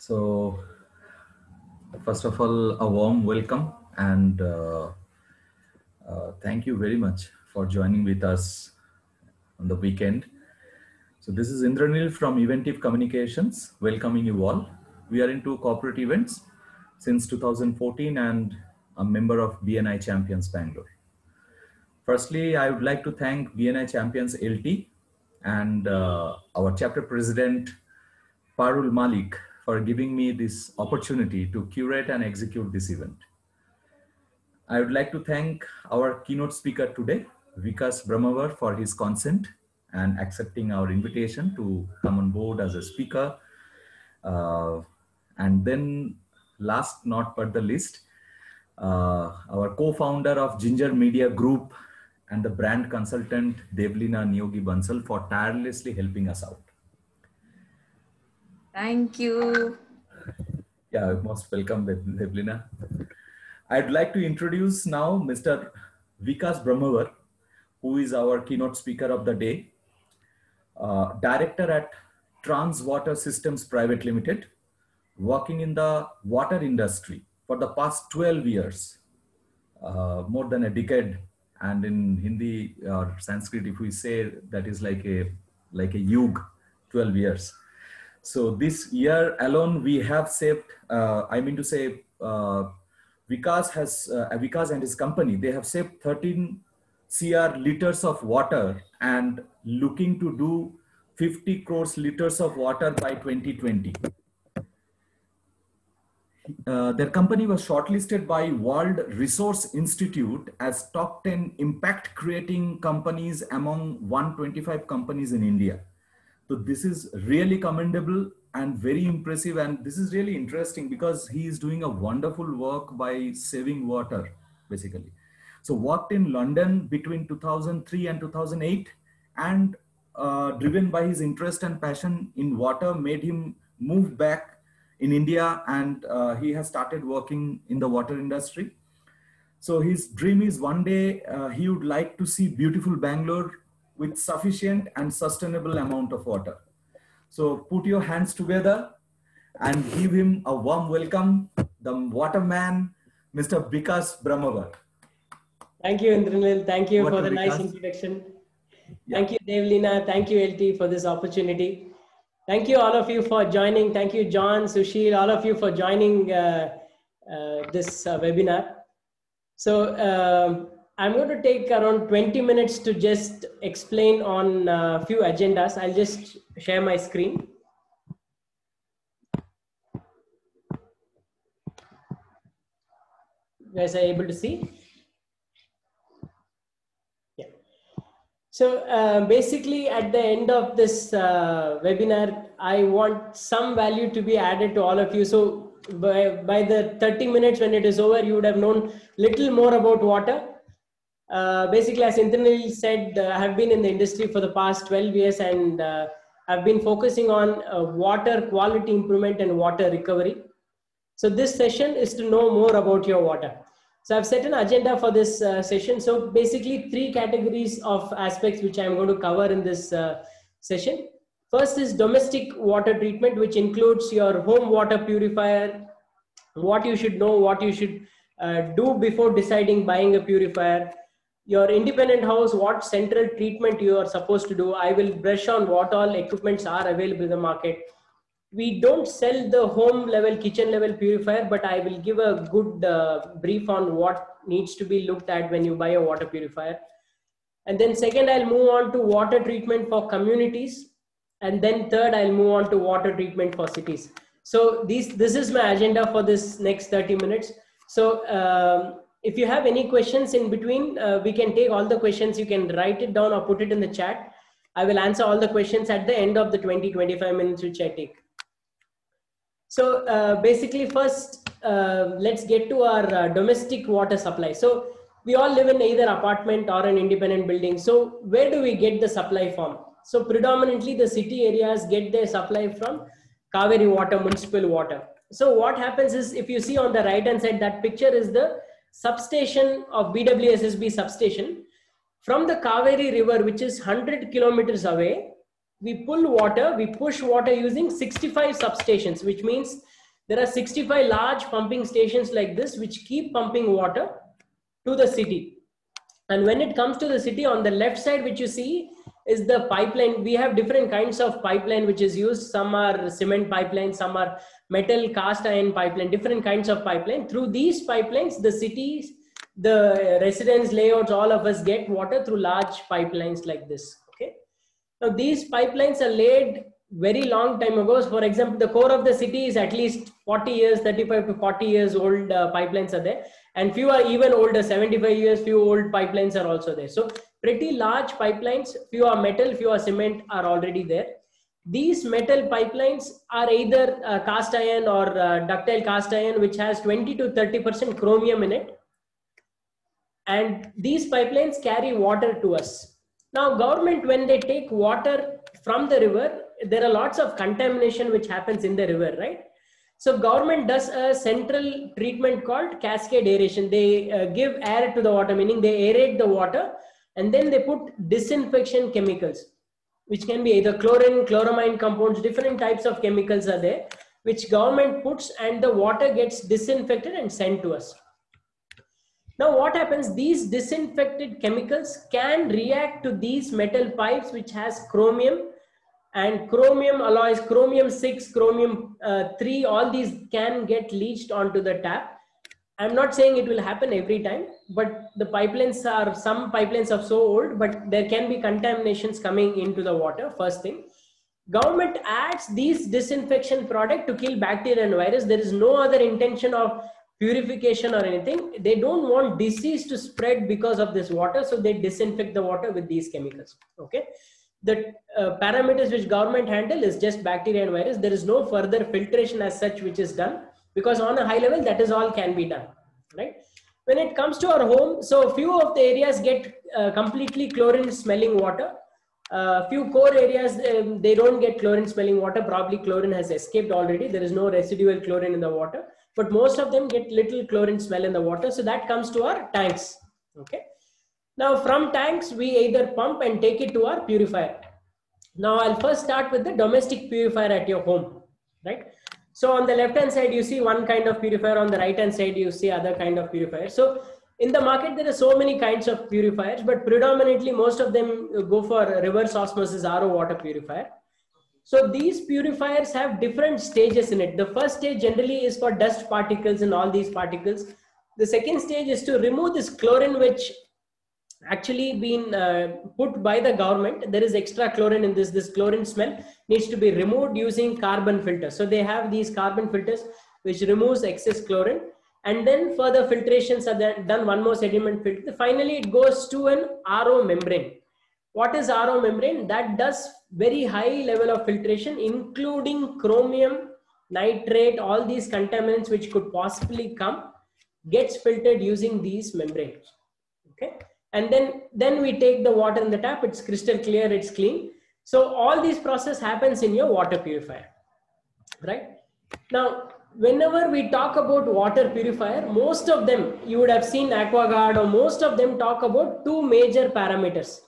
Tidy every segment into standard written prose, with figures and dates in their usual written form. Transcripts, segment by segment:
So, first of all, a warm welcome and thank you very much for joining with us on the weekend. So, this is Indranil from Eventive Communications, welcoming you all. We are into corporate events since 2014 and a member of BNI Champions Bangalore. Firstly, I would like to thank BNI Champions LT and our chapter president, Parul Malik, for giving me this opportunity to curate and execute this event. I would like to thank our keynote speaker today, Vikas Brahmavar, for his consent and accepting our invitation to come on board as a speaker. And then last not but the least, our co-founder of Ginger Media Group and the brand consultant Devlina Niyogi Bansal for tirelessly helping us out. Thank you. Yeah, most welcome, Devlina. I'd like to introduce now Mr. Vikas Brahmavar, who is our keynote speaker of the day, director at Trans Water Systems Private Limited, working in the water industry for the past 12 years, more than a decade. And in Hindi or Sanskrit, if we say that is like a yug, 12 years. So this year alone, we have saved, Vikas and his company, they have saved 13 CR liters of water and looking to do 50 crores liters of water by 2020. Their company was shortlisted by World Resource Institute as top 10 impact creating companies among 125 companies in India. So this is really commendable and very impressive. And this is really interesting because he is doing a wonderful work by saving water, basically. So worked in London between 2003 and 2008 and driven by his interest and passion in water made him move back in India, and he has started working in the water industry. So his dream is one day he would like to see beautiful Bangalore with sufficient and sustainable amount of water. So put your hands together and give him a warm welcome, the waterman, Mr. Vikas Brahmavar. Thank you, Indranil. Thank you for the nice introduction. Yeah. Thank you, Devlina. Thank you, LT, for this opportunity. Thank you, all of you, for joining. Thank you, John, Sushil, all of you for joining this webinar. So I'm going to take around 20 minutes to just explain on a few agendas. I'll just share my screen. You guys are able to see? Yeah. So basically at the end of this webinar, I want some value to be added to all of you. So by the 30 minutes when it is over, you would have known little more about water. Basically, as Indranil said, I have been in the industry for the past 12 years and I've been focusing on water quality improvement and water recovery. So this session is to know more about your water. So I've set an agenda for this session. So basically 3 categories of aspects which I'm going to cover in this session. First is domestic water treatment, which includes your home water purifier, what you should know, what you should do before deciding buying a purifier. Your independent house, what central treatment you are supposed to do. I will brush on what all equipments are available in the market. We don't sell the home level, kitchen level purifier, but I will give a good brief on what needs to be looked at when you buy a water purifier. And then second, I'll move on to water treatment for communities. And then third, I'll move on to water treatment for cities. So this is my agenda for this next 30 minutes. So if you have any questions in between, we can take all the questions. You can write it down or put it in the chat. I will answer all the questions at the end of the 20-25 minutes which I take. So basically first, let's get to our domestic water supply. So we all live in either apartment or an independent building. So where do we get the supply from? So predominantly the city areas get their supply from Kaveri water, municipal water. So what happens is, if you see on the right hand side, that picture is the substation of BWSSB substation. From the Kaveri river, which is 100 kilometers away, we pull water, we push water using 65 substations, which means There are 65 large pumping stations like this, which keep pumping water to the city. And when it comes to the city, on the left side, which you see is the pipeline. We have different kinds of pipeline which is used. Some are cement pipeline, some are metal cast iron pipeline, different kinds of pipeline. Through these pipelines, the cities, the residents, layouts, all of us get water through large pipelines like this. Okay. Now these pipelines are laid very long time ago. So for example, the core of the city is at least 40 years, 35 to 40 years old pipelines are there. And few are even older, 75 years, few old pipelines are also there. So pretty large pipelines, few are metal, few are cement are already there. These metal pipelines are either cast iron or ductile cast iron, which has 20 to 30% chromium in it. And these pipelines carry water to us. Now government, when they take water from the river, there are lots of contamination which happens in the river, right? So government does a central treatment called cascade aeration. They give air to the water, meaning they aerate the water, and then they put disinfection chemicals, which can be either chlorine, chloramine compounds, different types of chemicals are there, which government puts, and the water gets disinfected and sent to us. Now what happens, these disinfected chemicals can react to these metal pipes which has chromium, and chromium alloys, chromium 6, chromium 3, all these can get leached onto the tap. I'm not saying it will happen every time, but the pipelines are, some pipelines are so old, but there can be contaminations coming into the water, first thing. Government adds these disinfection product to kill bacteria and virus. There is no other intention of purification or anything. They don't want disease to spread because of this water, so they disinfect the water with these chemicals. Okay. The parameters which government handle is just bacteria and virus. There is no further filtration as such which is done, because on a high level that is all can be done, right? When it comes to our home, so few of the areas get completely chlorine smelling water. Few core areas, they don't get chlorine smelling water. Probably chlorine has escaped already. There is no residual chlorine in the water, but most of them get little chlorine smell in the water. So that comes to our tanks. Okay. Now from tanks, we either pump and take it to our purifier. Now I'll first start with the domestic purifier at your home, right? So on the left hand side, you see one kind of purifier. On the right hand side, you see other kind of purifier. So in the market, there are so many kinds of purifiers, but predominantly most of them go for reverse osmosis RO water purifier. So these purifiers have different stages in it. The first stage generally is for dust particles and all these particles. The second stage is to remove this chlorine, which actually been put by the government. There is extra chlorine in this chlorine smell needs to be removed using carbon filters. So they have these carbon filters which removes excess chlorine, and then further filtrations are done, one more sediment filter. Finally it goes to an RO membrane. What is RO membrane? That does very high level of filtration, including chromium, nitrate, all these contaminants which could possibly come, gets filtered using these membranes. Okay. And then we take the water in the tap. It's crystal clear, it's clean. So all these process happens in your water purifier, right? Now, whenever we talk about water purifier, most of them, you would have seen AquaGuard, or most of them talk about two major parameters.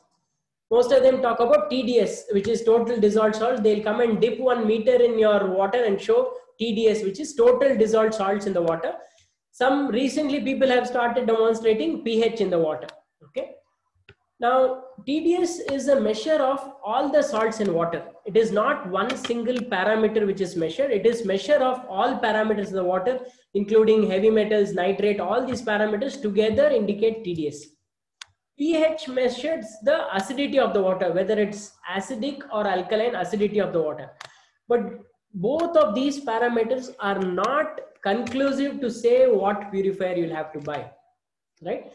Most of them talk about TDS, which is total dissolved salts. They'll come and dip 1 meter in your water and show TDS, which is total dissolved salts in the water. Some recently people have started demonstrating pH in the water. Okay. Now, TDS is a measure of all the salts in water. It is not one single parameter which is measured. It is measure of all parameters in the water, including heavy metals, nitrate, all these parameters together indicate TDS. pH measures the acidity of the water, whether it's acidic or alkaline acidity of the water. But both of these parameters are not conclusive to say what purifier you'll have to buy, right?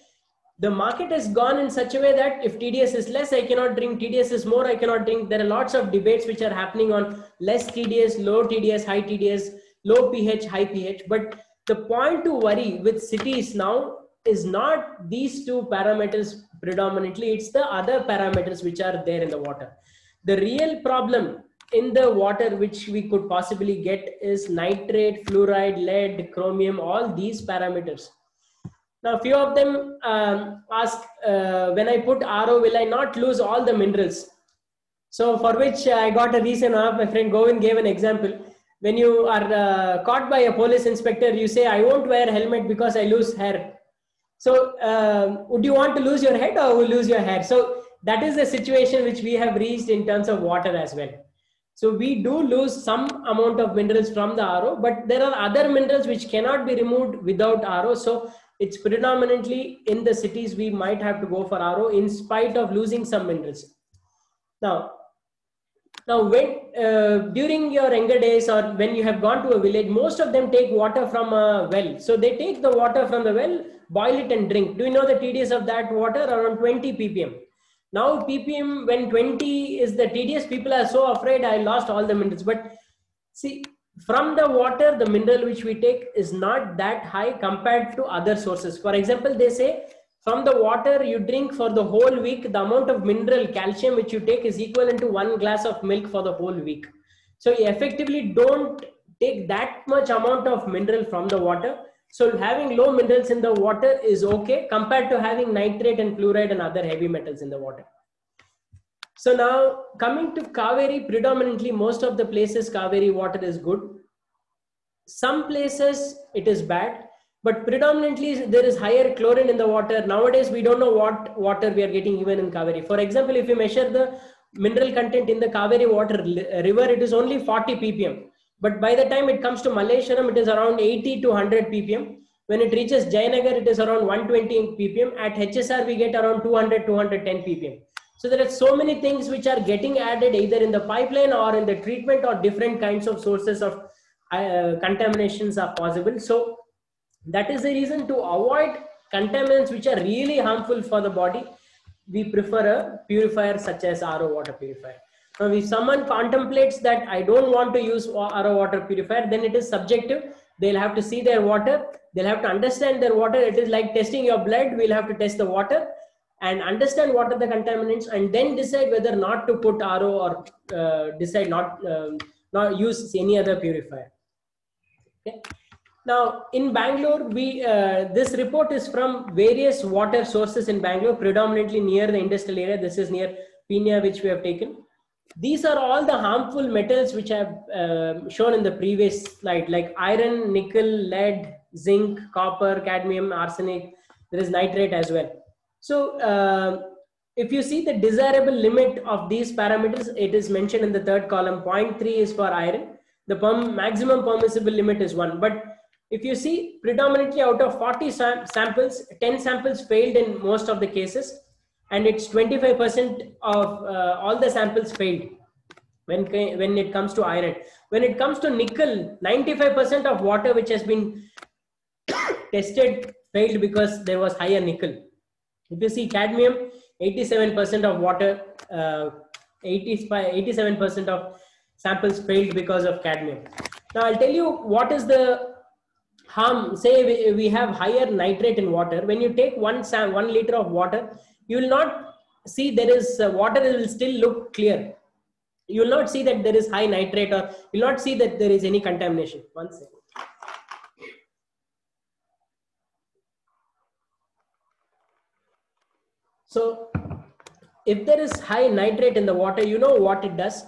The market has gone in such a way that if TDS is less, I cannot drink. TDS is more, I cannot drink. There are lots of debates which are happening on less TDS, low TDS, high TDS, low pH, high pH. But the point to worry with cities now is not these two parameters predominantly. It's the other parameters which are there in the water. The real problem in the water which we could possibly get is nitrate, fluoride, lead, chromium, all these parameters. Now, few of them ask, when I put RO, will I not lose all the minerals? So for which I got a reason. My friend Govin gave an example. when you are caught by a police inspector, you say, I won't wear a helmet because I lose hair. So would you want to lose your head or lose your hair? So that is the situation which we have reached in terms of water as well. So we do lose some amount of minerals from the RO, but there are other minerals which cannot be removed without RO. So it's predominantly in the cities we might have to go for RO in spite of losing some minerals. Now when during your younger days or when you have gone to a village, most of them take water from a well. So they take the water from the well, boil it and drink. Do you know the TDS of that water? Around 20 ppm. Now ppm, when 20 is the TDS, people are so afraid I lost all the minerals. But see, from the water, the mineral which we take is not that high compared to other sources. For example, they say from the water you drink for the whole week, the amount of mineral calcium which you take is equivalent to 1 glass of milk for the whole week. So you effectively don't take that much amount of mineral from the water. So having low minerals in the water is okay compared to having nitrate and fluoride and other heavy metals in the water. So now coming to Kaveri, predominantly most of the places Kaveri water is good. Some places it is bad, but predominantly there is higher chlorine in the water. Nowadays we don't know what water we are getting even in Kaveri. For example, if you measure the mineral content in the Kaveri water river, it is only 40 ppm. But by the time it comes to Malleshwaram, it is around 80 to 100 ppm. When it reaches Jayanagar, it is around 120 ppm. At HSR, we get around 200, 210 ppm. So there are so many things which are getting added either in the pipeline or in the treatment, or different kinds of sources of contaminations are possible. So that is the reason, to avoid contaminants which are really harmful for the body, we prefer a purifier such as RO water purifier. Now, if someone contemplates that I don't want to use RO water purifier, then it is subjective. They'll have to see their water. They'll have to understand their water. It is like testing your blood. We'll have to test the water and understand what are the contaminants, and then decide whether not to put RO or decide not use any other purifier. Okay. Now in Bangalore, we this report is from various water sources in Bangalore, predominantly near the industrial area. This is near Pina, which we have taken. These are all the harmful metals which I have shown in the previous slide, like iron, nickel, lead, zinc, copper, cadmium, arsenic. There is nitrate as well. So if you see the desirable limit of these parameters, it is mentioned in the third column. 0.3 is for iron. The maximum permissible limit is 1. But if you see, predominantly out of 40 samples, 10 samples failed in most of the cases, and it's 25% of all the samples failed when it comes to iron. When it comes to nickel, 95% of water which has been tested failed because there was higher nickel. If you see cadmium, 87% of water, 87% of samples failed because of cadmium. Now I'll tell you what is the harm. Say we have higher nitrate in water. When you take 1 liter of water, you will not see there is water will still look clear. You will not see that there is high nitrate, or you will not see that there is any contamination. One second. So if there is high nitrate in the water, you know what it does?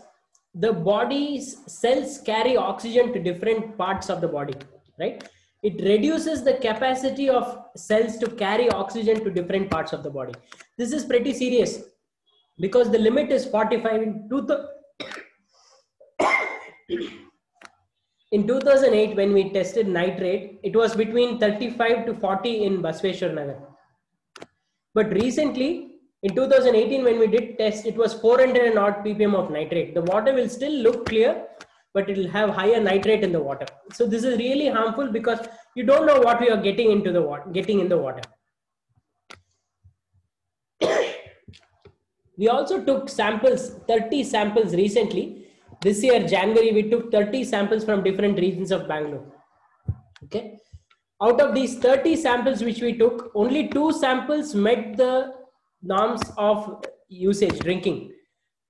The body's cells carry oxygen to different parts of the body, right? It reduces the capacity of cells to carry oxygen to different parts of the body. This is pretty serious because the limit is 45. In 2008, when we tested nitrate, it was between 35 to 40 in Basveshwar Nagar. But recently, in 2018, when we did test, it was 400 and odd ppm of nitrate. The water will still look clear, but it will have higher nitrate in the water. So this is really harmful because you don't know what you are getting into the water, in the water. We also took samples, 30 samples recently. This year, January, we took 30 samples from different regions of Bangalore. Okay. Out of these 30 samples which we took, only 2 samples met the norms of usage, drinking.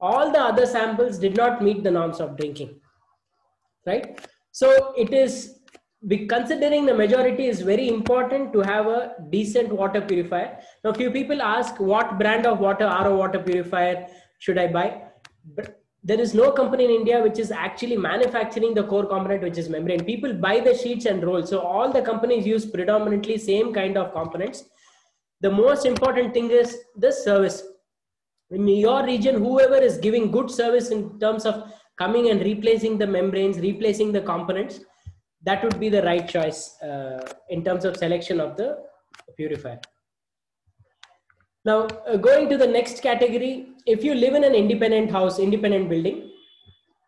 All the other samples did not meet the norms of drinking, right? So it is, considering the majority, is very important to have a decent water purifier. Now, few people ask what brand of water, RO water purifier should I buy? there is no company in India which is actually manufacturing the core component, which is membrane. People buy the sheets and roll. So all the companies use predominantly same kind of components. The most important thing is the service. In your region, whoever is giving good service in terms of coming and replacing the membranes, replacing the components, that would be the right choice in terms of selection of the purifier. Now, going to the next category, if you live in an independent house, independent building,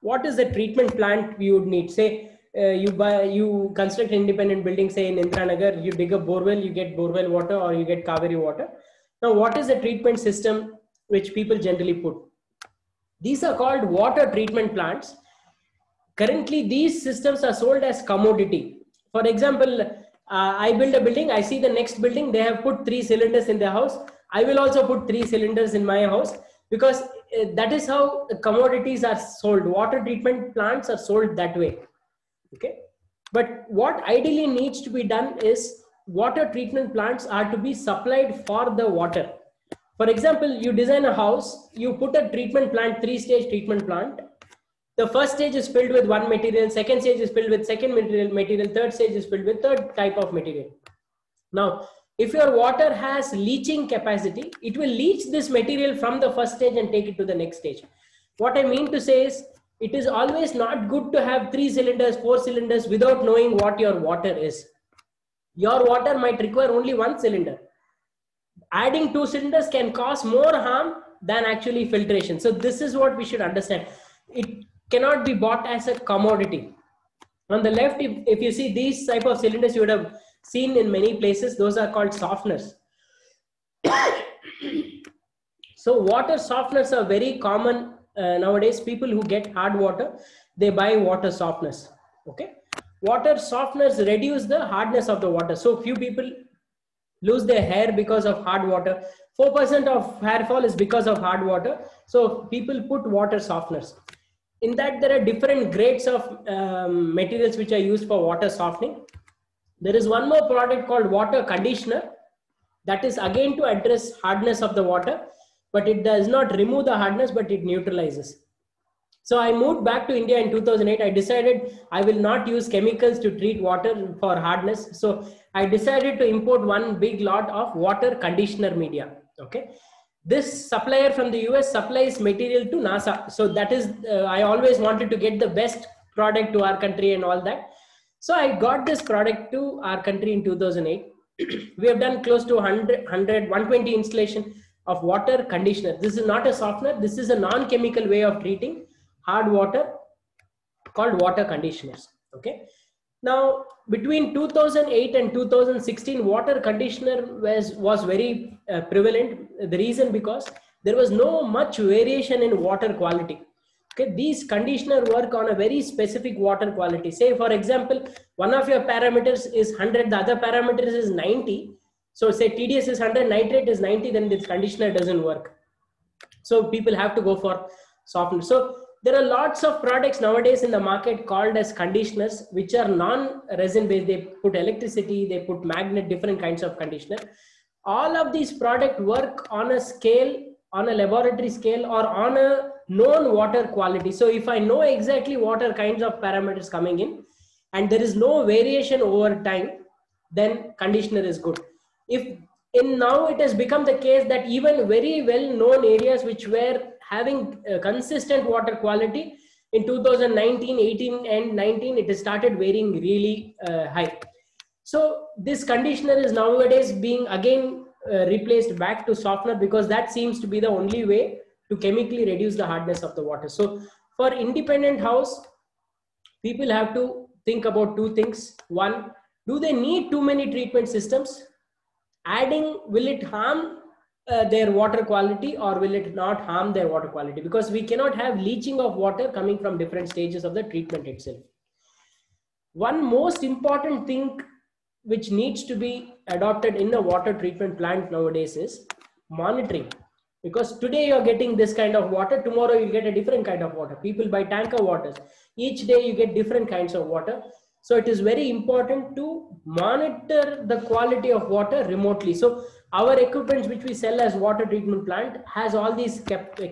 what is the treatment plant you would need? Say you construct an independent building, say in Indranagar, you dig a borewell, you get borewell water or you get Kaveri water. Now, what is the treatment system which people generally put? These are called water treatment plants. Currently, these systems are sold as commodity. For example, I build a building, I see the next building, they have put 3 cylinders in their house. I will also put 3 cylinders in my house, because that is how commodities are sold. Water treatment plants are sold that way. Okay. But what ideally needs to be done is water treatment plants are to be supplied for the water. For example, you design a house, you put a treatment plant, 3-stage treatment plant. The first stage is filled with one material, second stage is filled with second material, third stage is filled with third type of material. Now, if your water has leaching capacity, it will leach this material from the first stage and take it to the next stage. What I mean to say is, it is always not good to have 3 cylinders, 4 cylinders without knowing what your water is. Your water might require only 1 cylinder. Adding 2 cylinders can cause more harm than actually filtration. So this is what we should understand. It cannot be bought as a commodity. On the left, if you see these type of cylinders, you would have seen in many places, those are called softeners. So water softeners are very common nowadays. People who get hard water, they buy water softeners. Okay, water softeners reduce the hardness of the water. So few people lose their hair because of hard water. 4% of hair fall is because of hard water. So people put water softeners. In that, there are different grades of materials which are used for water softening. There is one more product called water conditioner. That is again to address hardness of the water, but it does not remove the hardness, but it neutralizes. So I moved back to India in 2008. I decided I will not use chemicals to treat water for hardness. So I decided to import one big lot of water conditioner media. Okay. This supplier from the US supplies material to NASA. So that is, I always wanted to get the best product to our country and all that. So I got this product to our country in 2008. We have done close to 120 installation of water conditioner. This is not a softener. This is a non-chemical way of treating hard water called water conditioners. Okay. Now, between 2008 and 2016, water conditioner was very prevalent. The reason because there was no much variation in water quality. Okay, these conditioner work on a very specific water quality. Say, for example, one of your parameters is 100, the other parameters is 90. So say TDS is 100, nitrate is 90, then this conditioner doesn't work. So people have to go for softener. So there are lots of products nowadays in the market called as conditioners, which are non-resin based. They put electricity, they put magnet, different kinds of conditioner. All of these products work on a scale, on a laboratory scale, or on a known water quality. So if I know exactly what are kinds of parameters coming in, and there is no variation over time, then conditioner is good. If in now it has become the case that even very well known areas which were having consistent water quality in 2019, 18 and 19, it has started varying really high. So this conditioner is nowadays being again replaced back to softener, because that seems to be the only way to chemically reduce the hardness of the water. So for independent house, people have to think about 2 things. One, do they need too many treatment systems? Adding, will it harm their water quality, or will it not harm their water quality? Because we cannot have leaching of water coming from different stages of the treatment itself. One most important thing which needs to be adopted in the water treatment plant nowadays is monitoring. Because today you're getting this kind of water, tomorrow you'll get a different kind of water. People buy tanker waters. Each day you get different kinds of water. So it is very important to monitor the quality of water remotely. So our equipment which we sell as water treatment plant has all these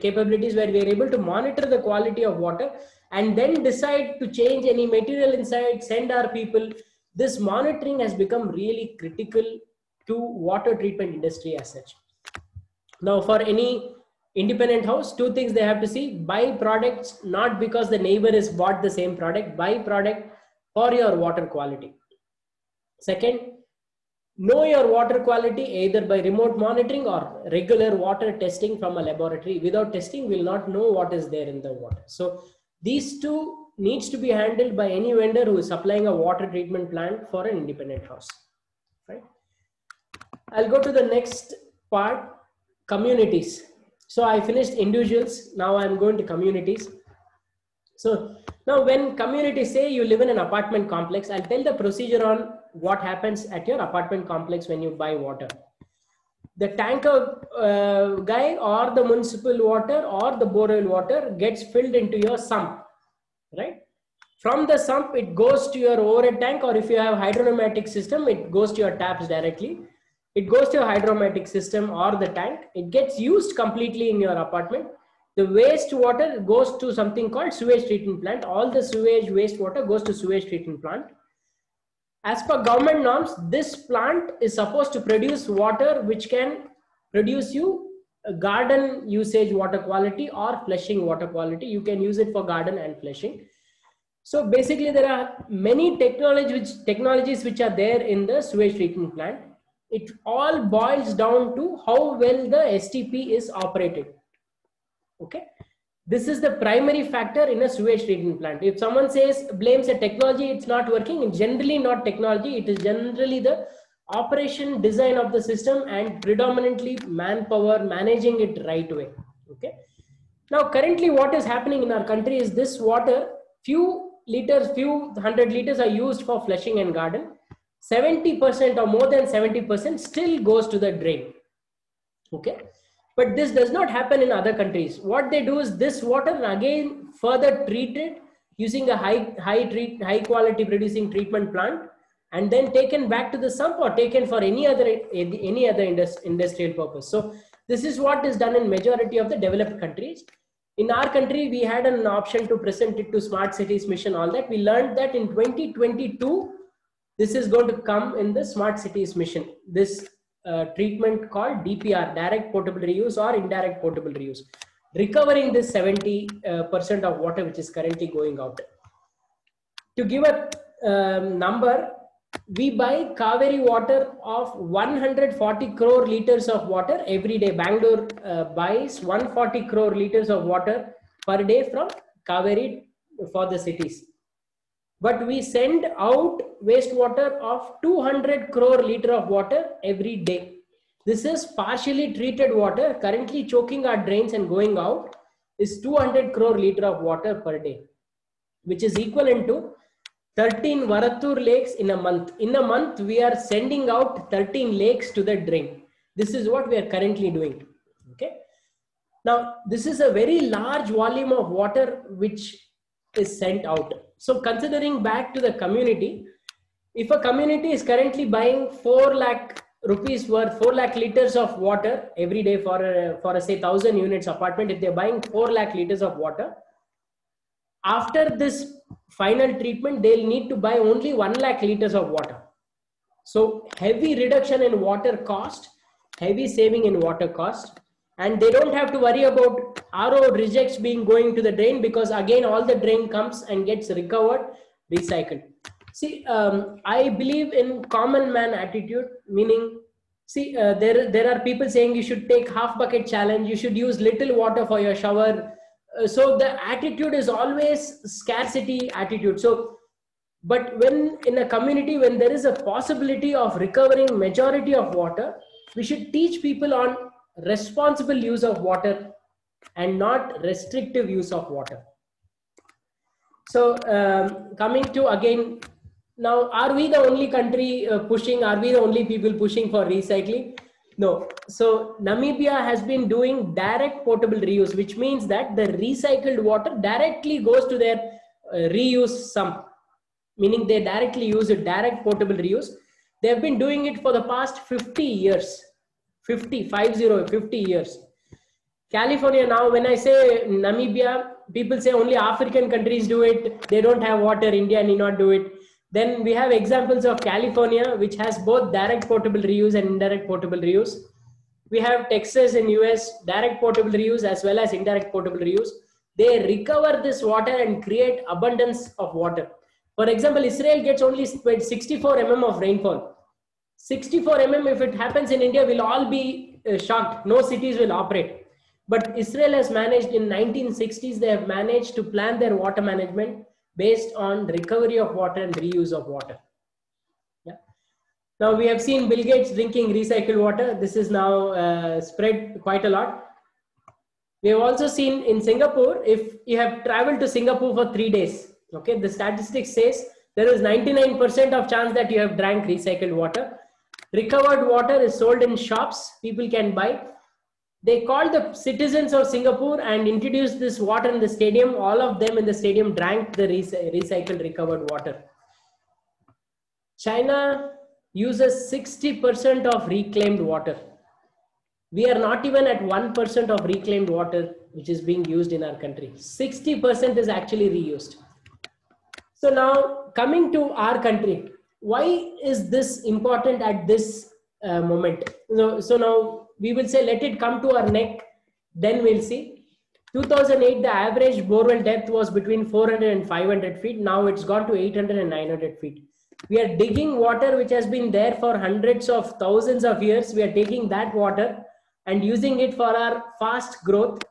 capabilities where we are able to monitor the quality of water and then decide to change any material inside, send our people. This monitoring has become really critical to water treatment industry as such. Now for any independent house, two things they have to see: buy products not because the neighbor has bought the same product, buy product for your water quality. Second, know your water quality either by remote monitoring or regular water testing from a laboratory. Without testing, we will not know what is there in the water. So these two needs to be handled by any vendor who is supplying a water treatment plant for an independent house. Right? I'll go to the next part, communities. So I finished individuals. Now I'm going to communities. So now when communities, say you live in an apartment complex, I'll tell the procedure on what happens at your apartment complex when you buy water. The tanker guy or the municipal water or the borewell water gets filled into your sump, right? From the sump, it goes to your overhead tank, or if you have hydropneumatic system, it goes to your taps directly. It goes to your hydropneumatic system or the tank. It gets used completely in your apartment. The wastewater goes to something called sewage treatment plant. All the sewage wastewater goes to sewage treatment plant. As per government norms, this plant is supposed to produce water which can produce you a garden usage water quality or flushing water quality. You can use it for garden and flushing. So basically there are many technologies which are there in the sewage treatment plant. It all boils down to how well the STP is operated. Okay. This is the primary factor in a sewage treatment plant. If someone blames a technology, it's not working, it's generally not technology. It is generally the operation design of the system and predominantly manpower managing it right way. Okay. Now currently what is happening in our country is this water, few hundred liters are used for flushing and garden. 70% or more than 70% still goes to the drain. Okay. But this does not happen in other countries. What they do is this water again further treated using a high quality producing treatment plant and then taken back to the sump or taken for any other industrial purpose. So this is what is done in majority of the developed countries. In our country, we had an option to present it to Smart Cities Mission, all that. We learned that in 2022, this is going to come in the Smart Cities Mission. This treatment called DPR, direct potable reuse or indirect potable reuse, recovering this 70% of water which is currently going out. To give a number, we buy Kaveri water of 140 crore liters of water every day. Bangalore buys 140 crore liters of water per day from Kaveri for the cities. But we send out wastewater of 200 crore liter of water every day. This is partially treated water currently choking our drains and going out is 200 crore liter of water per day, which is equivalent to 13 Varathur lakes in a month. In a month, we are sending out 13 lakes to the drain. This is what we are currently doing. Okay. Now, this is a very large volume of water which is sent out. So considering back to the community, if a community is currently buying 4 lakh rupees worth, 4 lakh liters of water every day for a say 1000 units apartment, if they're buying 4 lakh liters of water, after this final treatment, they'll need to buy only 1 lakh liters of water. So heavy reduction in water cost, heavy saving in water cost. And they don't have to worry about RO rejects being going to the drain because again, all the drain comes and gets recovered, recycled. See, I believe in common man attitude, meaning, see, there are people saying you should take half bucket challenge, you should use little water for your shower. So the attitude is always scarcity attitude. So, but when in a community, when there is a possibility of recovering majority of water, we should teach people on responsible use of water and not restrictive use of water. So coming to again, now are we the only country pushing, are we the only people pushing for recycling? No. So Namibia has been doing direct potable reuse, which means that the recycled water directly goes to their reuse sump. meaning they directly use it, direct portable reuse. They have been doing it for the past 50 years, 50 years. California now, when I say Namibia, people say only African countries do it. They don't have water. India need not do it. Then we have examples of California, which has both direct portable reuse and indirect portable reuse. We have Texas in US, direct portable reuse as well as indirect portable reuse. They recover this water and create abundance of water. For example, Israel gets only 64 mm of rainfall. 64 mm, if it happens in India, we'll all be shocked. No cities will operate. But Israel has managed, in 1960s, they have managed to plan their water management based on recovery of water and reuse of water. Yeah. Now we have seen Bill Gates drinking recycled water. This is now spread quite a lot. We have also seen in Singapore, if you have traveled to Singapore for 3 days, okay, the statistics says there is 99% of chance that you have drank recycled water. Recovered water is sold in shops, people can buy. They called the citizens of Singapore and introduced this water in the stadium. All of them in the stadium drank the recycled recovered water. China uses 60% of reclaimed water. We are not even at 1% of reclaimed water which is being used in our country. 60% is actually reused. So now coming to our country, why is this important at this moment? So now we will say, let it come to our neck, then we'll see. 2008, the average borewell depth was between 400 and 500 feet. Now it's gone to 800 and 900 feet. We are digging water which has been there for hundreds of thousands of years. We are taking that water and using it for our fast growth.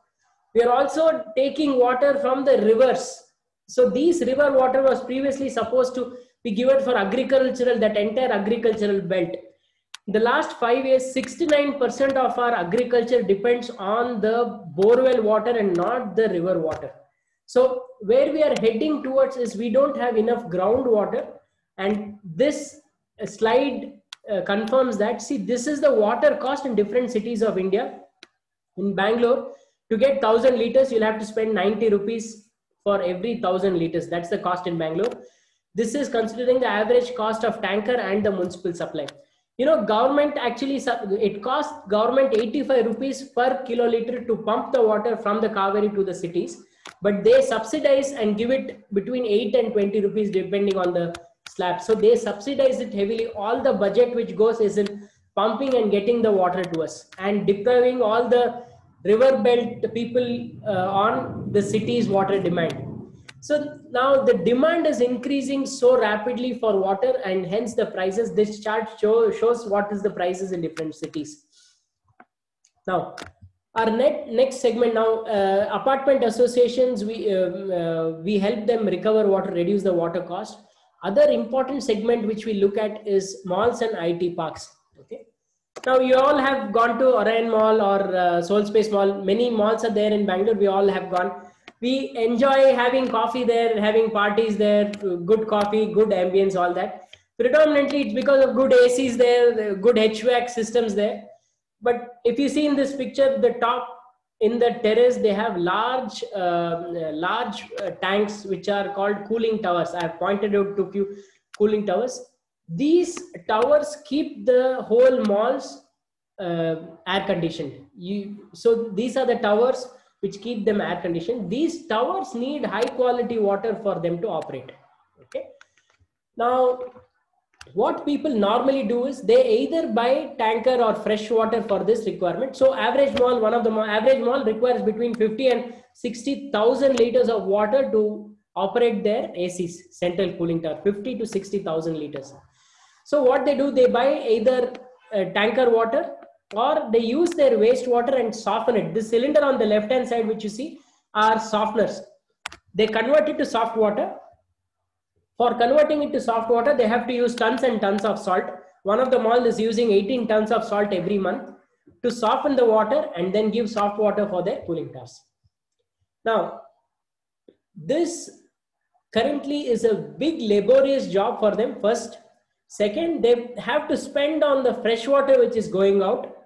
We are also taking water from the rivers. So these river water was previously supposed to be given for agricultural, that entire agricultural belt. In the last 5 years, 69% of our agriculture depends on the borewell water and not the river water. So where we are heading towards is we don't have enough groundwater, and this slide confirms that. See, this is the water cost in different cities of India. In Bangalore, to get 1000 liters, you'll have to spend 90 rupees for every 1000 liters. That's the cost in Bangalore. This is considering the average cost of tanker and the municipal supply. You know, government actually, it costs government 85 rupees per kiloliter to pump the water from the Kaveri to the cities, but they subsidize and give it between 8 and 20 rupees depending on the slab. So they subsidize it heavily. All the budget which goes is in pumping and getting the water to us and depriving all the river belt people on the city's water demand. So now the demand is increasing so rapidly for water, and hence the prices. This chart shows what is the prices in different cities. Now our next segment now, apartment associations, we help them recover water, reduce the water cost. Other important segment which we look at is malls and IT parks. Okay. Now you all have gone to Orion Mall or Soul Space Mall. Many malls are there in Bangalore. We all have gone. We enjoy having coffee there, having parties there, good coffee, good ambience, all that. Predominantly it's because of good ACs there, good HVAC systems there. But if you see in this picture, the top in the terrace, they have large tanks which are called cooling towers. I have pointed out to a few cooling towers. These towers keep the whole malls air conditioned. So these are the towers which keep them air conditioned. These towers need high quality water for them to operate. Okay. Now, what people normally do is they either buy tanker or fresh water for this requirement. So average mall, average mall requires between 50 and 60,000 liters of water to operate their ACs, central cooling tower, 50 to 60,000 liters. So what they do, they buy either tanker water or they use their wastewater and soften it. This cylinder on the left hand side which you see are softeners. They convert it to soft water. For converting it to soft water, they have to use tons and tons of salt. One of the malls is using 18 tons of salt every month to soften the water and then give soft water for their cooling towers. Now, this currently is a big laborious job for them, first. Second, they have to spend on the fresh water which is going out.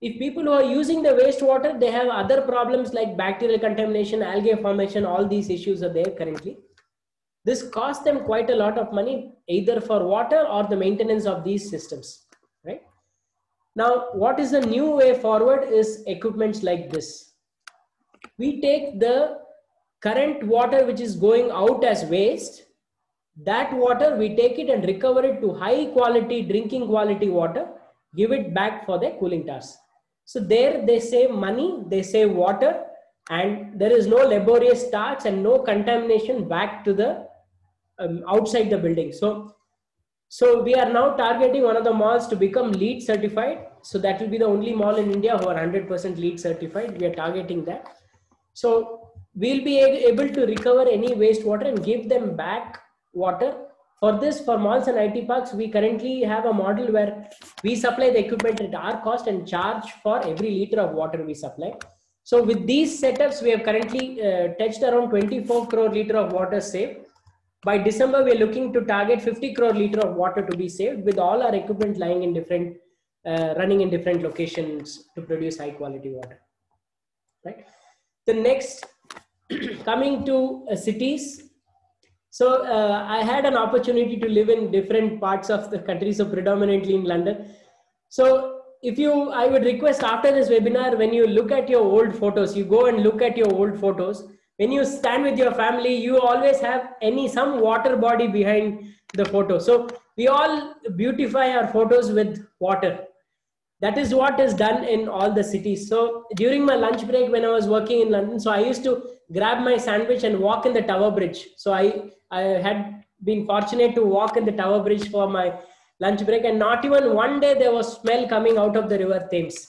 If people who are using the wastewater, they have other problems like bacterial contamination, algae formation, all these issues are there currently. This costs them quite a lot of money, either for water or the maintenance of these systems, right? Now, what is the new way forward is equipments like this. We take the current water which is going out as waste, that water we take it and recover it to high quality drinking quality water, give it back for their cooling towers. So there they save money, they save water, and there is no laborious tasks and no contamination back to the outside the building. So we are now targeting one of the malls to become LEED certified. So that will be the only mall in India who are 100% LEED certified. We are targeting that. So we'll be able to recover any wastewater and give them back water. For this, for malls and IT parks, we currently have a model where we supply the equipment at our cost and charge for every liter of water we supply. So with these setups, we have currently touched around 24 crore liter of water saved. By December, we are looking to target 50 crore liter of water to be saved with all our equipment lying in different, running in different locations to produce high quality water. Right. The next, coming to cities. So I had an opportunity to live in different parts of the country, so predominantly in London. So I would request after this webinar, when you look at your old photos, you go and look at your old photos. When you stand with your family, you always have some water body behind the photo. So we all beautify our photos with water. That is what is done in all the cities. So during my lunch break, when I was working in London, so I used to grab my sandwich and walk in the Tower Bridge. So I had been fortunate to walk in the Tower Bridge for my lunch break, and not even one day there was smell coming out of the river Thames.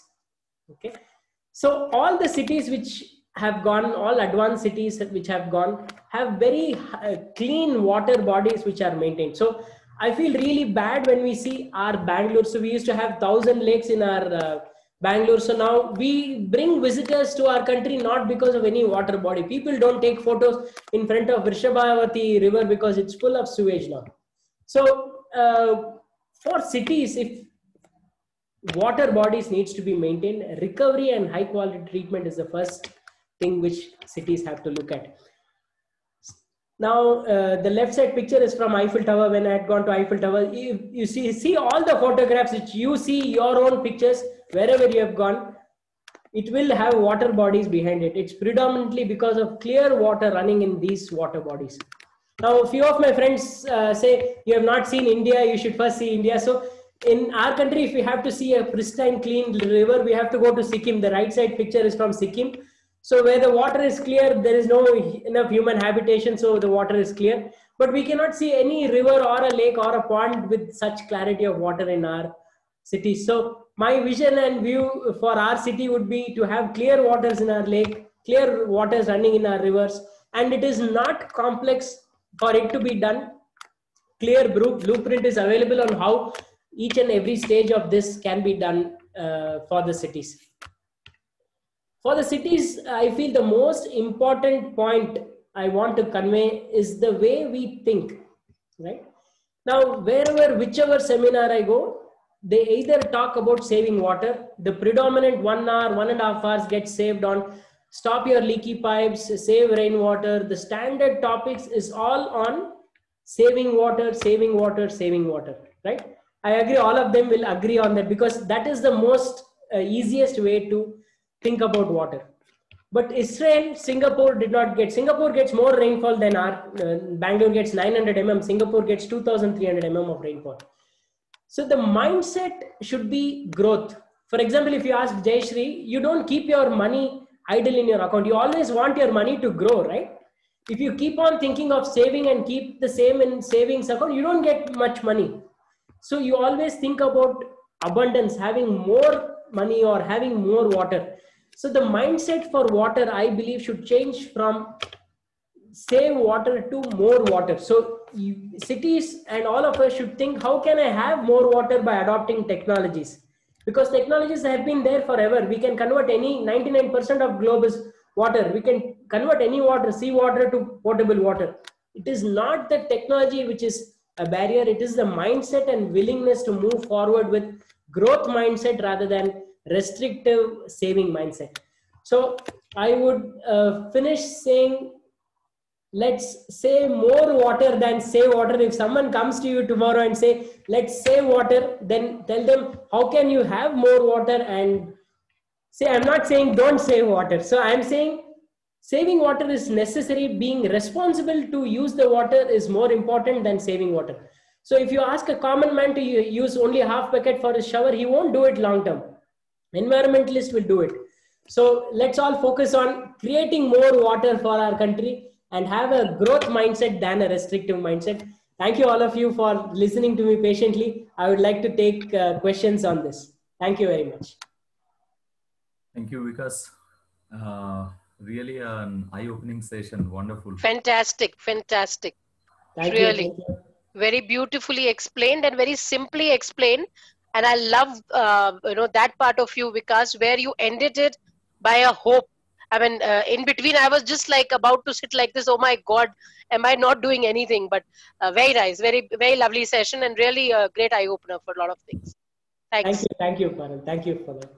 Okay. So all the cities which have gone, all advanced cities which have gone, have very clean water bodies which are maintained. So I feel really bad when we see our Bangalore. So we used to have 1,000 lakes in our Bangalore. So now we bring visitors to our country not because of any water body. People don't take photos in front of Vrishabhavati river because it's full of sewage now. So for cities, if water bodies needs to be maintained, recovery and high quality treatment is the first thing which cities have to look at. Now, the left side picture is from Eiffel Tower. When I had gone to Eiffel Tower, you see all the photographs which you see, your own pictures, wherever you have gone, it will have water bodies behind it. It's predominantly because of clear water running in these water bodies. Now, a few of my friends say, you have not seen India, you should first see India. So in our country, if we have to see a pristine, clean river, we have to go to Sikkim. The right side picture is from Sikkim. So where the water is clear, there is no enough human habitation, so the water is clear. But we cannot see any river or a lake or a pond with such clarity of water in our city. So my vision and view for our city would be to have clear waters in our lake, clear waters running in our rivers, and it is not complex for it to be done. Clear blueprint is available on how each and every stage of this can be done for the cities. For the cities, I feel the most important point I want to convey is the way we think, right? Now, whichever seminar I go, they either talk about saving water. The predominant 1 hour, 1.5 hours gets saved on stop your leaky pipes, save rainwater. The standard topics is all on saving water, saving water, saving water, right? I agree, all of them will agree on that because that is the most easiest way to think about water. But Israel, Singapore did not get. Singapore gets more rainfall than our Bangalore gets 900 mm. Singapore gets 2,300 mm of rainfall. So the mindset should be growth. For example, if you ask Jayashree, you don't keep your money idle in your account. You always want your money to grow, right? If you keep on thinking of saving and keep the same in savings account, you don't get much money. So you always think about abundance, having more money or having more water. So the mindset for water, I believe, should change from save water to more water. So cities and all of us should think, how can I have more water by adopting technologies? Because technologies have been there forever. We can convert 99% of globe is water. We can convert any water, sea water to potable water. It is not the technology which is a barrier. It is the mindset and willingness to move forward with growth mindset rather than restrictive saving mindset. So I would finish saying let's save more water than save water. If someone comes to you tomorrow and say, let's save water, then tell them, how can you have more water? And say, I'm not saying don't save water. So I'm saying saving water is necessary. Being responsible to use the water is more important than saving water. So if you ask a common man to use only half bucket for his shower, he won't do it long term. Environmentalist will do it. So let's all focus on creating more water for our country and have a growth mindset than a restrictive mindset. Thank you all of you for listening to me patiently. I would like to take questions on this. Thank you very much. Thank you, Vikas. Really an eye-opening session. Wonderful. Fantastic, fantastic. Thank you. Really, Thank you. very beautifully explained and very simply explained. And I love, that part of you, Vikas, where you ended it by a hope. I mean, in between, I was just like about to sit like this. Oh my God, am I not doing anything? But very nice, very, very lovely session, and really a great eye opener for a lot of things. Thanks. Thank you, Paran. Thank you for that.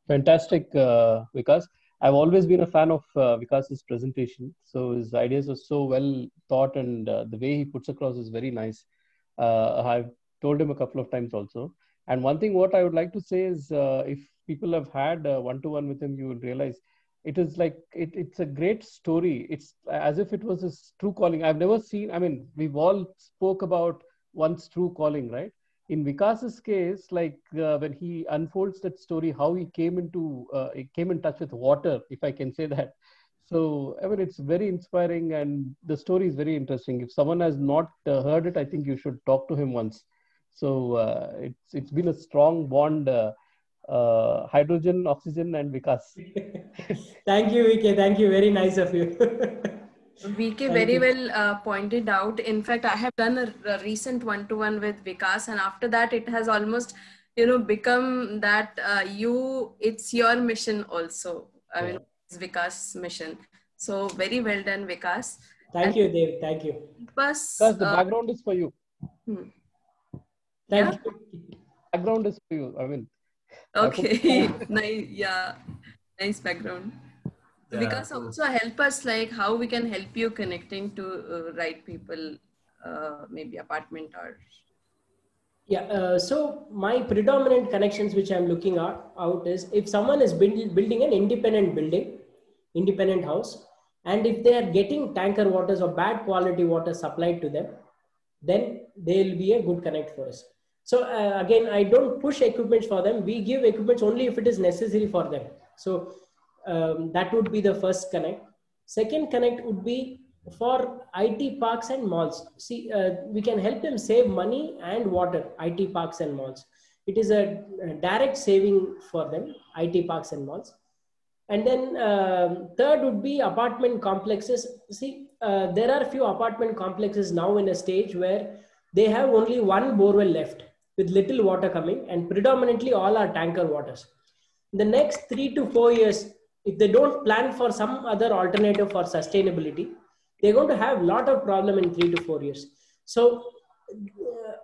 Fantastic, Vikas. I've always been a fan of Vikas's presentation. So his ideas are so well thought, and the way he puts across is very nice. I've told him a couple of times also. And one thing what I would like to say is, if people have had one-to-one with him, you will realize it is like, it's a great story. It's as if it was his true calling. I've never seen, I mean, we've all spoke about one's true calling, right? In Vikas's case, like when he unfolds that story, how he came in touch with water, if I can say that. So, I mean, it's very inspiring, and the story is very interesting. If someone has not heard it, I think you should talk to him once. So it's been a strong bond, hydrogen, oxygen, and Vikas. Thank you, VK. Thank you. Very nice of you. VK very well pointed out. In fact, I have done a recent one-to-one with Vikas, and after that, it has almost, become that it's your mission also. I mean, it's Vikas' mission. So very well done, Vikas. Thank you, Dave. Thank you. Because the background is for you. Thank you. Background is for you. I mean. Okay. Nice background. Yeah, because also help us, like how we can help you connecting to right people, maybe apartment or. Yeah, so my predominant connections which I'm looking out is, if someone is building an independent house, and if they are getting tanker waters or bad quality water supplied to them, then they'll be a good connect for us. So again, I don't push equipments for them. We give equipments only if it is necessary for them. So that would be the first connect. Second connect would be for IT parks and malls. See, we can help them save money and water, IT parks and malls. It is a direct saving for them, IT parks and malls. And then third would be apartment complexes. See, there are a few apartment complexes now in a stage where they have only one borewell left with little water coming, and predominantly all are tanker waters. In the next 3 to 4 years, if they don't plan for some other alternative for sustainability, they're going to have a lot of problem in 3 to 4 years. So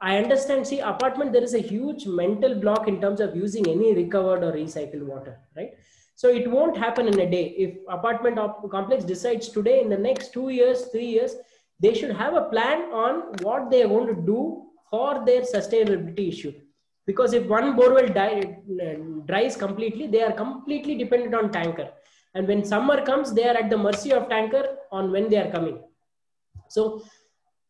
I understand, see, apartment, there is a huge mental block in terms of using any recovered or recycled water, right? So it won't happen in a day. If apartment complex decides today, in the next 2 years, 3 years, they should have a plan on what they are going to do for their sustainability issue. Because if one borewell dries completely, they are completely dependent on tanker. And when summer comes, they are at the mercy of tanker on when they are coming. So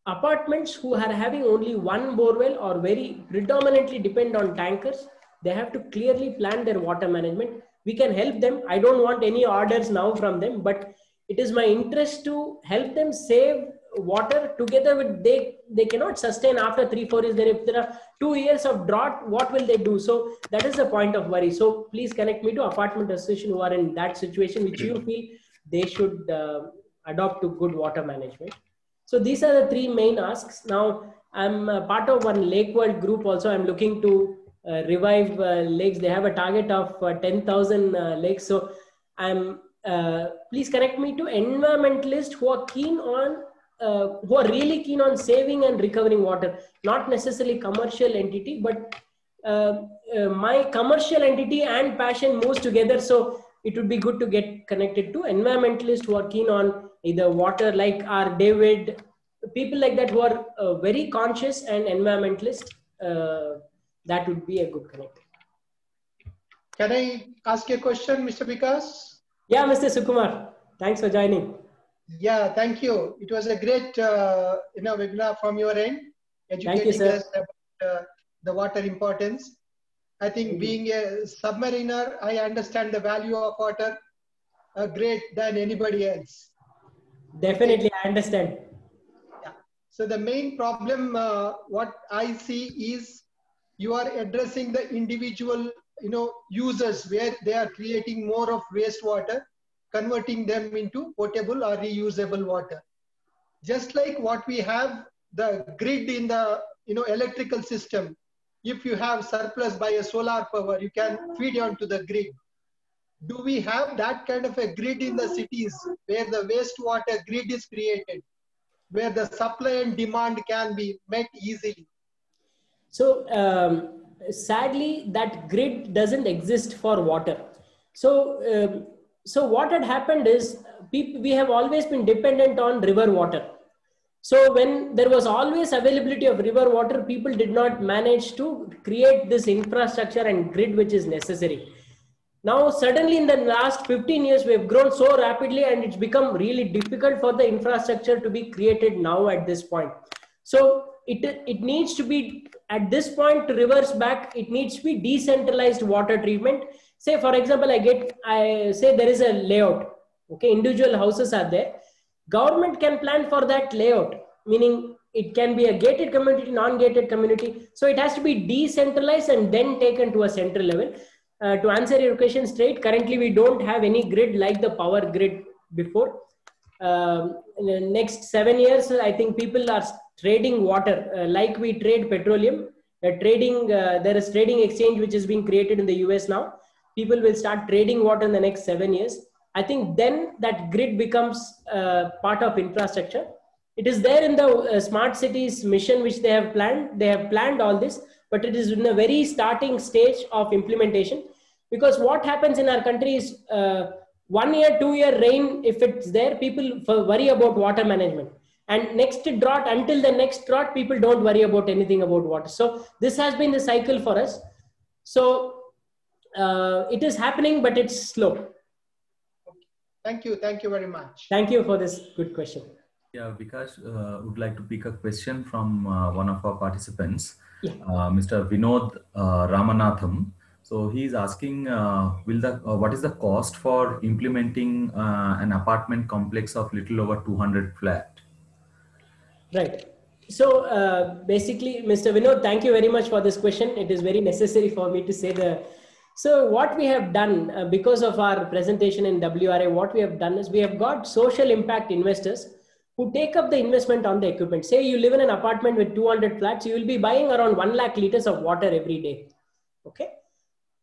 apartments who are having only one borewell or very predominantly depend on tankers, they have to clearly plan their water management. We can help them. I don't want any orders now from them, but it is my interest to help them save water together with, they cannot sustain after 3-4 years. If there are 2 years of drought, what will they do? So that is the point of worry. So please connect me to apartment association who are in that situation, which you feel they should adopt to good water management. So these are the 3 main asks. Now I'm part of one Lake World group also. I'm looking to revive lakes. They have a target of 10,000 lakes. So I'm please connect me to environmentalists who are keen on who are really keen on saving and recovering water, not necessarily commercial entity, but my commercial entity and passion moves together. So it would be good to get connected to environmentalists who are keen on either water, like our David, people like that who are very conscious and environmentalist, that would be a good connect. Can I ask a question, Mr. Vikas? Yeah, Mr. Sukumar, thanks for joining. Yeah, thank you. It was a great webinar from your end, educating sir. us about the water importance. I think being a submariner, I understand the value of water great than anybody else. Definitely, I understand. Yeah. So the main problem, what I see is you are addressing the individual, users where they are creating more of wastewater, converting them into potable or reusable water. Just like what we have the grid in the electrical system. If you have surplus by a solar power, you can feed onto the grid. Do we have that kind of a grid in the cities where the wastewater grid is created, where the supply and demand can be met easily? So sadly, that grid doesn't exist for water. So what had happened is we have always been dependent on river water. So when there was always availability of river water, people did not manage to create this infrastructure and grid which is necessary. Now, suddenly in the last 15 years, we have grown so rapidly and it's become really difficult for the infrastructure to be created now at this point. So it needs to be, at this point, to reverse back, it needs to be decentralized water treatment. Say, for example, I say there is a layout, okay, individual houses are there. Government can plan for that layout, meaning it can be a gated community, non-gated community. So it has to be decentralized and then taken to a central level. To answer your question straight, currently we don't have any grid like the power grid before. In the next 7 years, I think people are trading water like we trade petroleum. There is trading exchange which is being created in the US now. People will start trading water in the next 7 years. I think then that grid becomes part of infrastructure. It is there in the smart cities mission which they have planned. They have planned all this, but it is in a very starting stage of implementation. Because what happens in our country is 1 year, 2 year rain, if it's there, people worry about water management. And next drought, until the next drought, people don't worry about anything about water. So this has been the cycle for us. So it is happening, but it's slow. Thank you. Thank you very much. Thank you for this good question. Yeah, Vikash would like to pick a question from one of our participants, Yeah. Mr. Vinod Ramanatham. So he is asking, what is the cost for implementing an apartment complex of little over 200 flat? Right. So basically, Mr. Vinod, thank you very much for this question. It is very necessary for me to say so what we have done because of our presentation in WRA, what we have done is we have got social impact investors who take up the investment on the equipment. Say you live in an apartment with 200 flats, you will be buying around 1 lakh liters of water every day. Okay.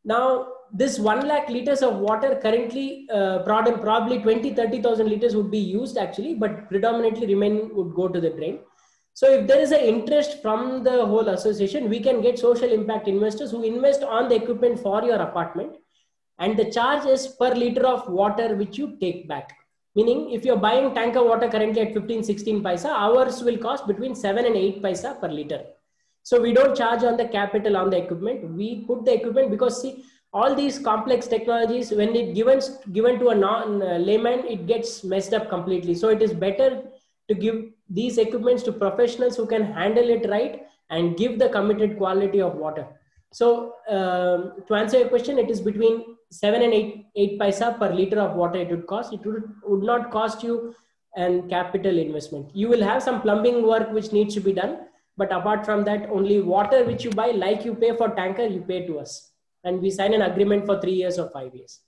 Now, this 1 lakh liters of water currently, probably 30,000 liters would be used actually, but predominantly would go to the drain. So if there is an interest from the whole association, we can get social impact investors who invest on the equipment for your apartment. And the charge is per liter of water which you take back. Meaning if you're buying tanker water currently at 15, 16 paisa, ours will cost between 7 and 8 paisa per liter. So we don't charge on the capital on the equipment. We put the equipment because see, all these complex technologies, when it given to a non-layman, it gets messed up completely. So it is better to give these equipments to professionals who can handle it right and give the committed quality of water. So to answer your question, it is between 7 and 8 paisa per liter of water it would cost. It would not cost you an capital investment. You will have some plumbing work which needs to be done. But apart from that, only water which you buy, like you pay for tanker, you pay to us. And we sign an agreement for 3 years or 5 years.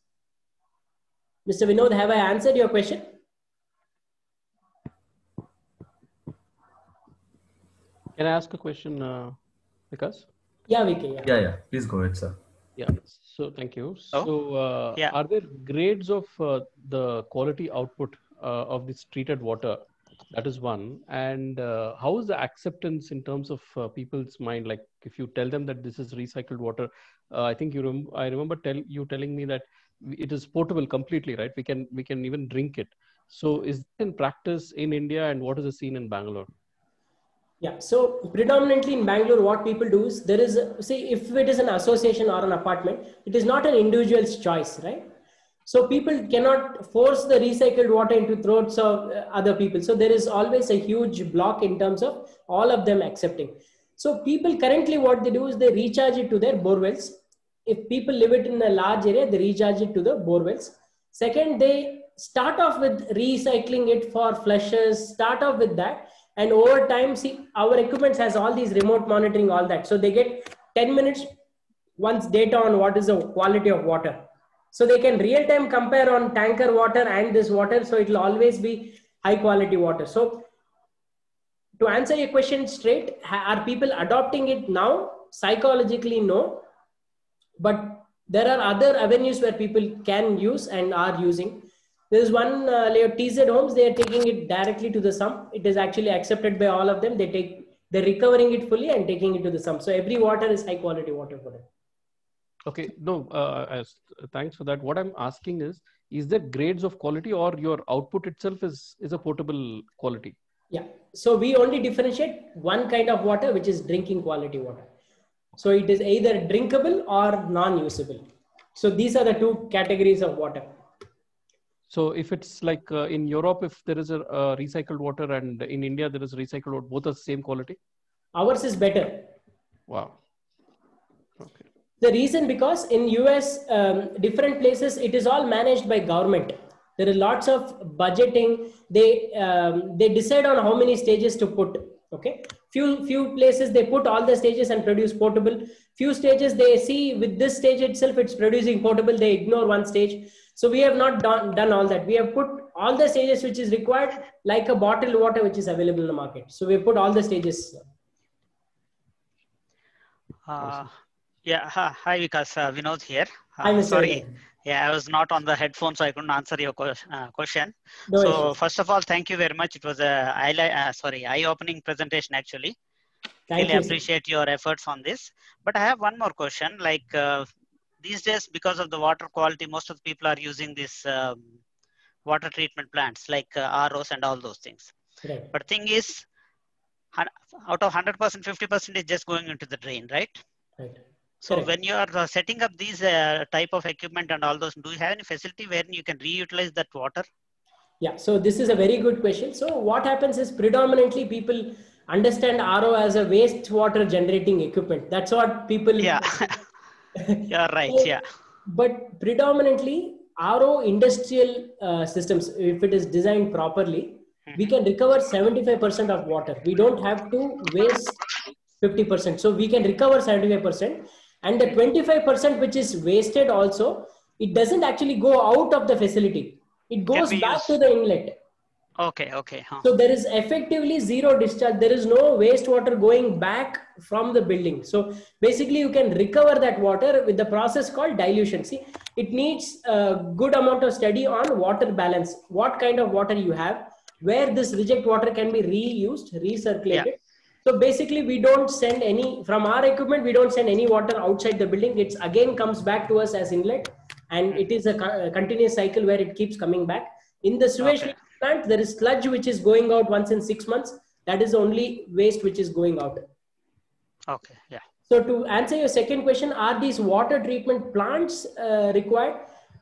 Mr. Vinod, have I answered your question? Can I ask a question, Vikas? Yeah, Vike. Yeah. Please go ahead, sir. Yeah. So thank you. So are there grades of the quality output of this treated water? That is one. And how is the acceptance in terms of people's mind? Like if you tell them that this is recycled water, I think I remember you telling me that it is portable completely, right? We can even drink it. So is it in practice in India, and what is the scene in Bangalore? Yeah, so predominantly in Bangalore, what people do is there is, see, if it is an association or an apartment, it is not an individual's choice, right? So people cannot force the recycled water into throats of other people. So there is always a huge block in terms of all of them accepting. So people currently what they do is they recharge it to their borewells. If people live it in a large area, they recharge it to the borewells. Second, they start off with recycling it for flushes, start off with that. And over time, see, our equipment has all these remote monitoring, all that. So they get 10 minutes once data on what is the quality of water. So they can real time compare on tanker water and this water. So it will always be high quality water. So to answer your question straight, are people adopting it now? Psychologically, no. But there are other avenues where people can use and are using. There's one layer TZ homes, they are taking it directly to the sump. It is actually accepted by all of them. They're recovering it fully and taking it to the sump. So every water is high quality water for them. Okay, no, thanks for that. What I'm asking is there grades of quality, or your output itself is a potable quality? Yeah, so we only differentiate one kind of water, which is drinking quality water. So it is either drinkable or non-usable. So these are the two categories of water. So if it's like in Europe, if there is a recycled water, and in India there is recycled water, both are the same quality? Ours is better. Wow. Okay. The reason, because in US, different places, it is all managed by government. There are lots of budgeting. They decide on how many stages to put. Okay, few places they put all the stages and produce potable. Few stages they see with this stage itself it's producing potable. They ignore one stage. So we have not done all that. We have put all the stages which is required, like a bottled water which is available in the market. So we have put all the stages. Yeah, hi Vikas, Vinod here. Hi, Mr. Sorry, Vinod. yeah, I was not on the headphone, so I couldn't answer your question. No So issues. first of all, thank you very much. It was a eye-opening presentation actually. Thank Really you. appreciate your efforts on this. But I have one more question. Like these days, because of the water quality, most of the people are using this water treatment plants like ROs and all those things. Right. But thing is, out of 100%, 50% is just going into the drain, right? Right. So Correct. when you are setting up these type of equipment and all those, do you have any facility where you can reutilize that water? Yeah, so this is a very good question. So what happens is predominantly people understand RO as a wastewater generating equipment. That's what people. Yeah, you're right. So, Yeah. but predominantly RO industrial systems, if it is designed properly, we can recover 75% of water. We don't have to waste 50%. So we can recover 75%. And the 25% which is wasted also, it doesn't actually go out of the facility. It Can goes be back used. to the inlet. Okay, okay. So there is effectively zero discharge. There is no wastewater going back from the building. So basically you can recover that water with the process called dilution. See, it needs a good amount of study on water balance. What kind of water you have, where this reject water can be reused, recirculated. Yeah. So basically we don't send any, from our equipment, we don't send any water outside the building. It's again comes back to us as inlet, and it is a continuous cycle where it keeps coming back. In the sewage plant, there is sludge which is going out once in 6 months. That is the only waste which is going out. Okay, yeah. So to answer your second question, are these water treatment plants required?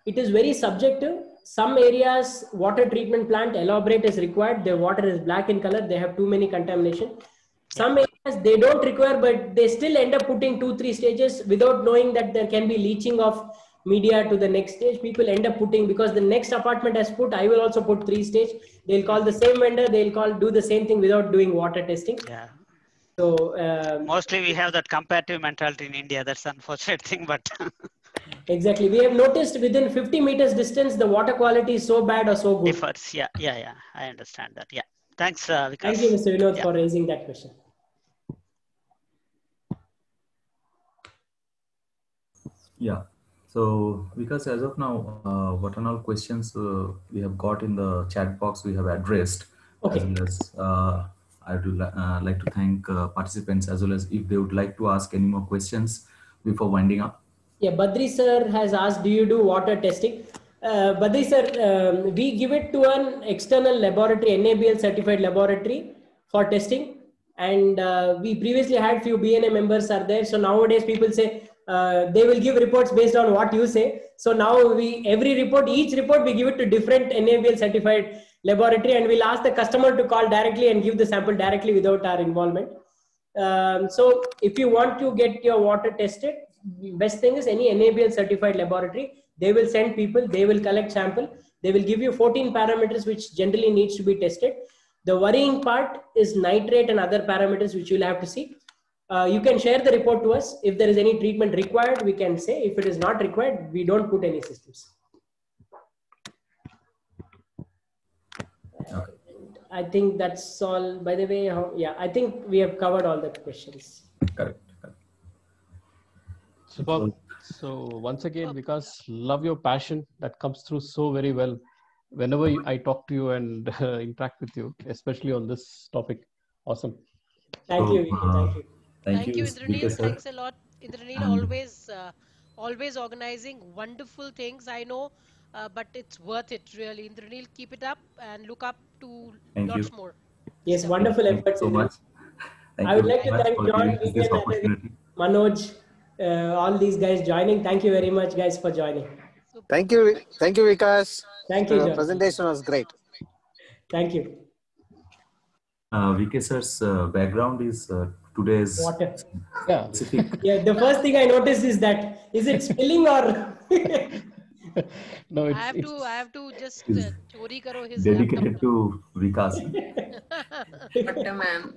It is very subjective. Some areas, water treatment plant elaborate is required. Their water is black in color. They have too many contamination. Some areas they don't require, but they still end up putting 2-3 stages without knowing that there can be leaching of media to the next stage. People end up putting, because the next apartment has put, I will also put 3 stage. They'll call the same vendor. They'll do the same thing without doing water testing. Yeah. So mostly we have that comparative mentality in India. That's an unfortunate thing, but exactly. We have noticed within 50 meters distance, the water quality is so bad or so good. differs. Yeah, yeah, yeah. I understand that. Yeah. Thanks, Vikas. Thank you, Mr. Vinod, for raising that question. Yeah. So, because as of now, what are all questions we have got in the chat box we have addressed, as well as I would like to thank participants, as well as if they would like to ask any more questions before winding up. Yeah, Badri sir has asked, do you do water testing? But these are, we give it to an external laboratory, NABL certified laboratory for testing. And we previously had few BNA members are there. So nowadays people say they will give reports based on what you say. So now every report, each report we give it to different NABL certified laboratory, and we'll ask the customer to call directly and give the sample directly without our involvement. So if you want to get your water tested, best thing is any NABL certified laboratory. They will send people, they will collect sample, they will give you 14 parameters which generally needs to be tested. The worrying part is nitrate and other parameters which you'll have to see. You can share the report to us. If there is any treatment required, we can say. If it is not required, we don't put any systems. Okay. I think that's all. By the way, yeah, I think we have covered all the questions. Correct. Superb. So once again, because love your passion that comes through so very well whenever I talk to you and interact with you, especially on this topic. Awesome. Thank you, Vicky. Thank you. Thank you, Indranil. sir. Thanks a lot. Indranil, always organizing wonderful things. I know, but it's worth it, really. Indranil, keep it up and look up to lots more. Yes, wonderful efforts. Thank you so much. I would like to thank John, this opportunity. Manoj, all these guys joining. Thank you very much, guys, for joining. Thank you, Vikas. Thank you, Your John. presentation was great. Thank you. VK sir's background is today's water. Yeah. Yeah. The first thing I noticed is that is it spilling or? No, I have to just chori karo his dedicated to Vikas. Waterman.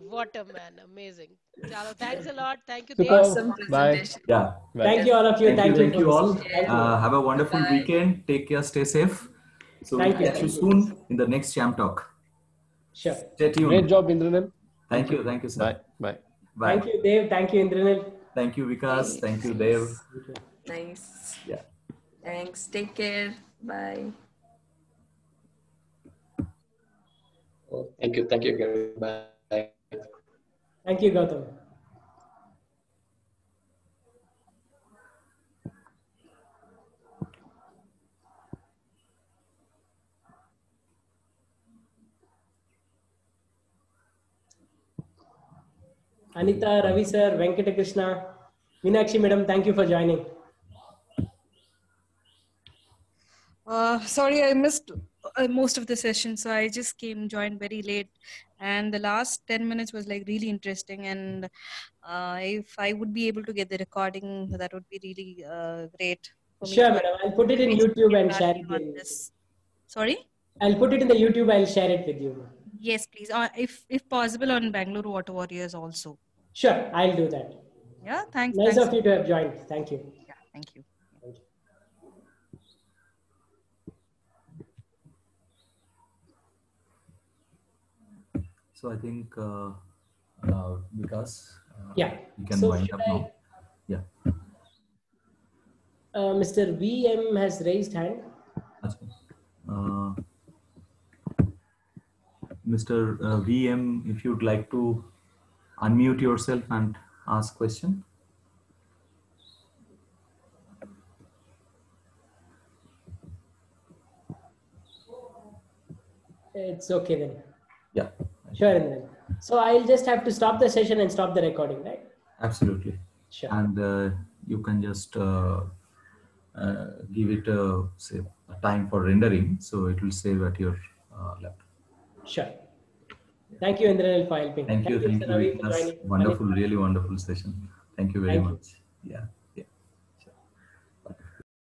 Waterman, amazing. Chalo, thanks a lot. Thank you. Awesome presentation. Bye. Yeah. Bye. Thank you all of you. Thank you all. Thank you. Have a wonderful weekend. Take care. Stay safe. So we'll catch you soon in the next Champtalk. Sure. Stay tuned. Great job, Indranil. Thank you, sir. Bye. Bye. Bye. Thank you, Dev. Thank you, Indranil. Thank you, Vikas. Thank you, Dev. Nice. Yeah. Thanks. Take care. Bye. Thank you. Thank you, Gary. Bye. Thank you, Gautam. Anita, Ravi sir, Venkata Krishna, Meenakshi madam, thank you for joining. Sorry, I missed most of the session, so I just joined very late, and the last 10 minutes was like really interesting, and if I would be able to get the recording, that would be really great for me. Sure, madam. I'll put it in YouTube and share it. Sorry? I'll put it in the YouTube. I'll share it with you. Yes, please. If possible, on Bangalore Water Warriors also. Sure, I'll do that. Yeah, thanks. Nice of you to have joined. Thank you. Yeah, thank you. So I think Vikas, yeah, you can wind up now. Yeah. Mr. VM has raised hand. Mr. VM, if you'd like to unmute yourself and ask question. It's okay then. Yeah. Sure. Then. So I'll just have to stop the session and stop the recording, right? Absolutely. Sure. And you can just give it say a time for rendering, so it will save at your laptop. Sure. Thank you, Indranil, for helping. Thank you. Thank you. Wonderful, really wonderful session. Thank you very much. Yeah.